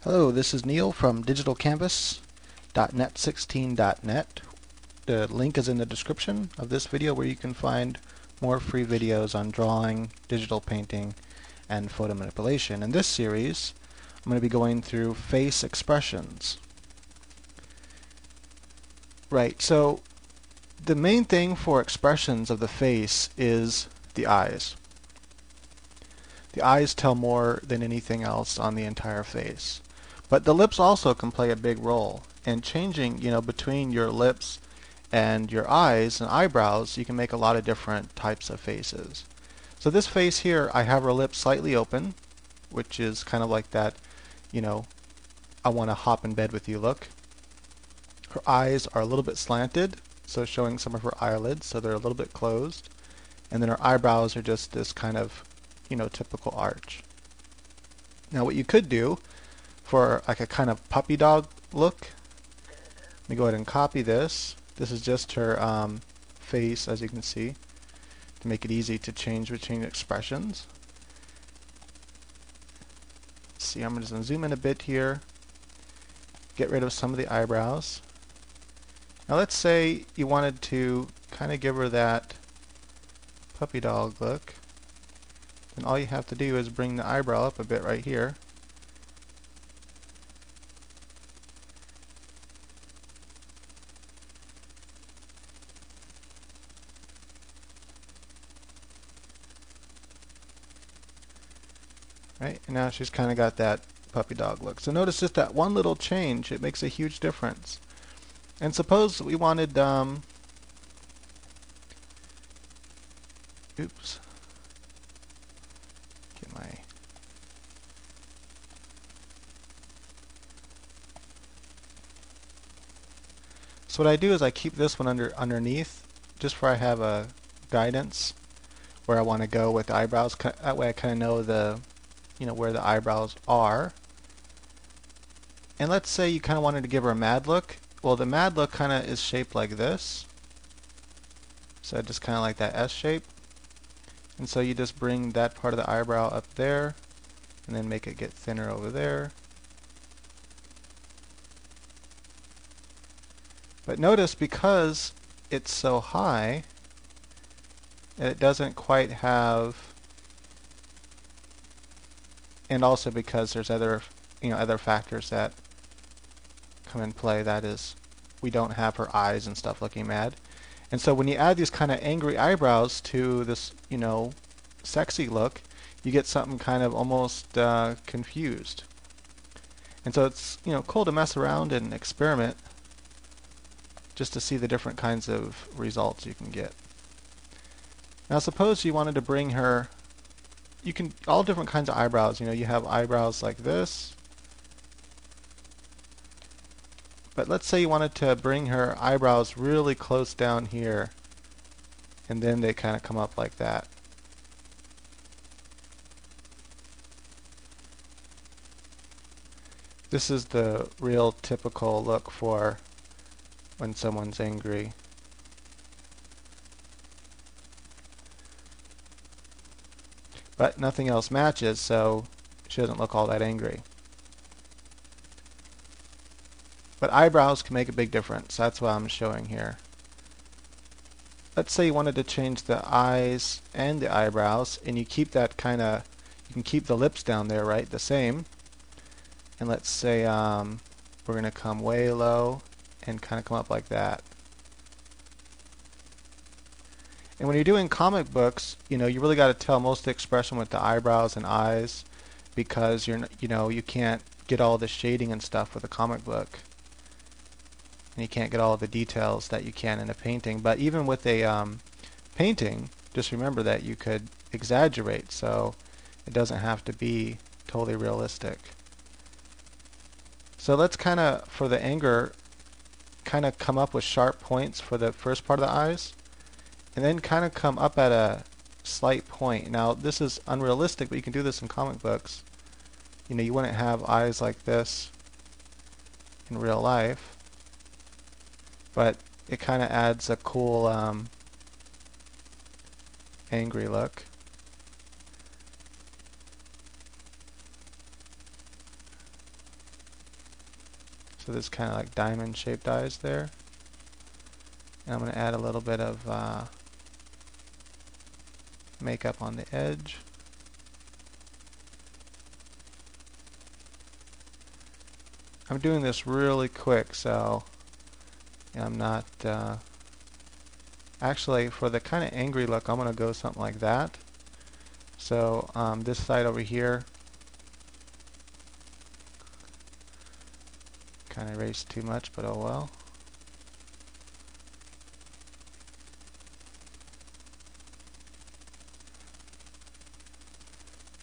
Hello, this is Neil from digitalcanvas.net16.net. The link is in the description of this video where you can find more free videos on drawing, digital painting, and photo manipulation. In this series, I'm going to be going through face expressions. Right, so the main thing for expressions of the face is the eyes. The eyes tell more than anything else on the entire face. But the lips also can play a big role. And changing, between your lips and your eyes and eyebrows, you can make a lot of different types of faces. So this face here, I have her lips slightly open, which is kind of like that, I want to hop in bed with you look. Her eyes are a little bit slanted, so showing some of her eyelids, so they're a little bit closed. And then her eyebrows are just this kind of typical arch. Now what you could do for like a kind of puppy dog look, let me go ahead and copy this. This is just her face, as you can see, to make it easy to change between expressions. Let's see, I'm just going to zoom in a bit here, get rid of some of the eyebrows. Now let's say you wanted to kind of give her that puppy dog look. And all you have to do is bring the eyebrow up a bit right here. Right, and now she's kind of got that puppy dog look. So notice just that one little change, it makes a huge difference. And suppose we wanted, oops. Get my So what I do is I keep this one underneath, just where I have a guidance where I want to go with the eyebrows. That way I kind of know the, where the eyebrows are. And let's say you kind of wanted to give her a mad look. Well, the mad look kind of is shaped like this. So just kind of like that S shape. And so you just bring that part of the eyebrow up there, and then make it get thinner over there. But notice, because it's so high, it doesn't quite have, and also because there's other factors that come in play. That is, we don't have her eyes and stuff looking mad. And so when you add these kind of angry eyebrows to this, sexy look, you get something kind of almost confused. And so it's, cool to mess around and experiment just to see the different kinds of results you can get. Now suppose you wanted to bring her, all different kinds of eyebrows. You have eyebrows like this. But let's say you wanted to bring her eyebrows really close down here, and then they kind of come up like that. This is the real typical look for when someone's angry. But nothing else matches, so she doesn't look all that angry. But eyebrows can make a big difference. That's what I'm showing here. Let's say you wanted to change the eyes and the eyebrows, and you keep that you can keep the lips down there, right, the same. And let's say we're going to come way low and kind of come up like that. And when you're doing comic books, you really got to tell most of the expression with the eyebrows and eyes, because you can't get all the shading and stuff with a comic book. And you can't get all the details that you can in a painting. But even with a painting, just remember that you could exaggerate, so it doesn't have to be totally realistic. So let's kind of, for the anger, kind of come up with sharp points for the first part of the eyes, and then kind of come up at a slight point. Now this is unrealistic, but you can do this in comic books. You wouldn't have eyes like this in real life, but it kind of adds a cool angry look. So there's kind of like diamond shaped eyes there. And I'm going to add a little bit of makeup on the edge. I'm doing this really quick, so I'm not actually, for the kind of angry look, I'm going to go something like that. So this side over here, kind of erased too much, but oh well.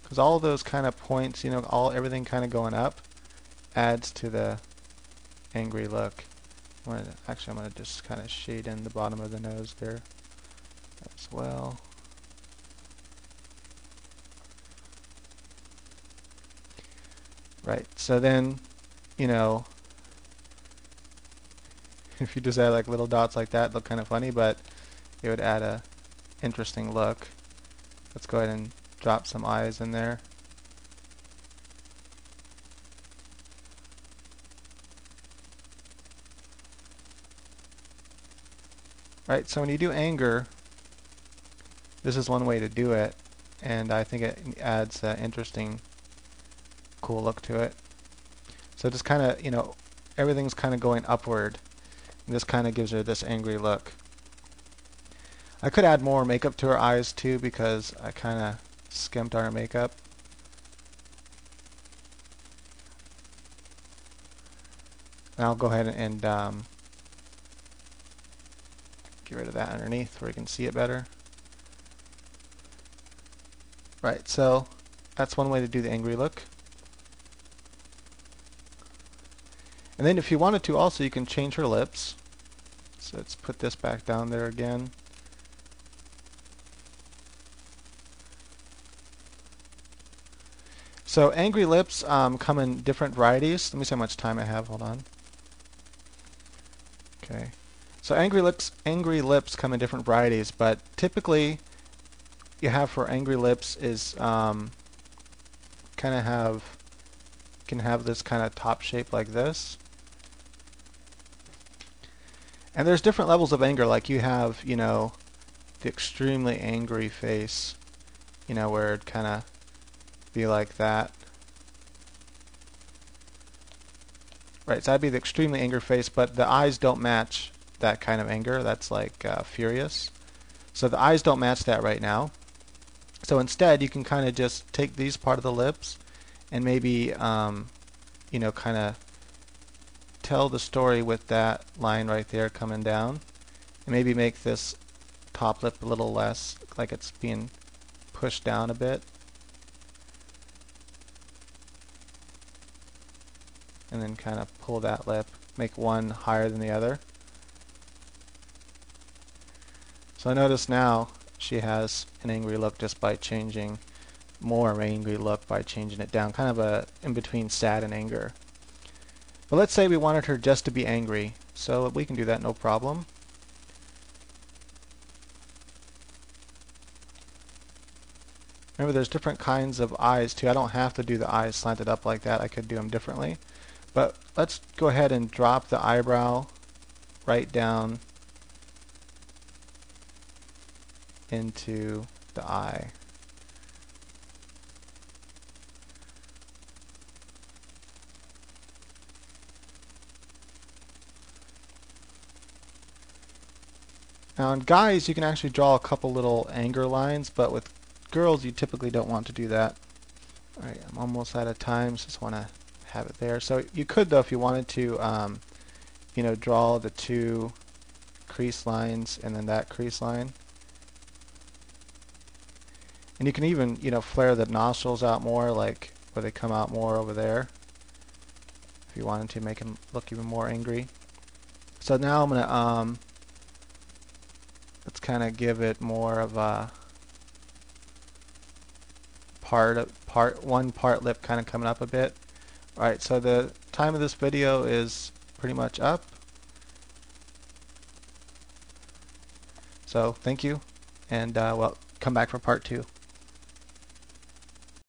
Because all of those kind of points, everything kind of going up adds to the angry look. I'm going to just kind of shade in the bottom of the nose there as well. Right, so then, if you just add like little dots like that, look kind of funny, but it would add a interesting look. Let's go ahead and drop some eyes in there. Right, so when you do anger, this is one way to do it, and I think it adds an interesting, cool look to it. So just kind of, everything's kind of going upward, and this kind of gives her this angry look. I could add more makeup to her eyes too, because I kind of skimped on her makeup. And I'll go ahead and get rid of that underneath where you can see it better. Right, so that's one way to do the angry look. And then if you wanted to also, you can change her lips. So let's put this back down there again. So angry lips come in different varieties. Let me see how much time I have. Hold on. Okay. So angry lips come in different varieties, but typically you have for angry lips is can have this kind of top shape like this. And there's different levels of anger. Like you have, the extremely angry face, where it kind of be like that. Right, so that'd be the extremely angry face, but the eyes don't match that kind of anger. That's like furious. So the eyes don't match that right now. So instead, you can kind of just take these part of the lips and maybe, kind of tell the story with that line right there coming down, and maybe make this top lip a little less like it's being pushed down a bit. And then kind of pull that lip, make one higher than the other. So notice now she has an angry look just by changing more of an angry look by changing it down, kind of a in between sad and anger. But let's say we wanted her just to be angry, so we can do that no problem. Remember, there's different kinds of eyes too. I don't have to do the eyes slanted up like that. I could do them differently. But let's go ahead and drop the eyebrow right down into the eye. Now in guys, you can actually draw a couple little anger lines, but with girls, you typically don't want to do that. Alright, I'm almost out of time, so just want to have it there. So you could, though, if you wanted to, draw the two crease lines and then that crease line. And you can even, flare the nostrils out more, like where they come out more over there, if you wanted to make them look even more angry. So now I'm going to, let's kind of give it more of a one part lip kind of coming up a bit. Alright, so the time of this video is pretty much up. So thank you, and well, come back for part 2.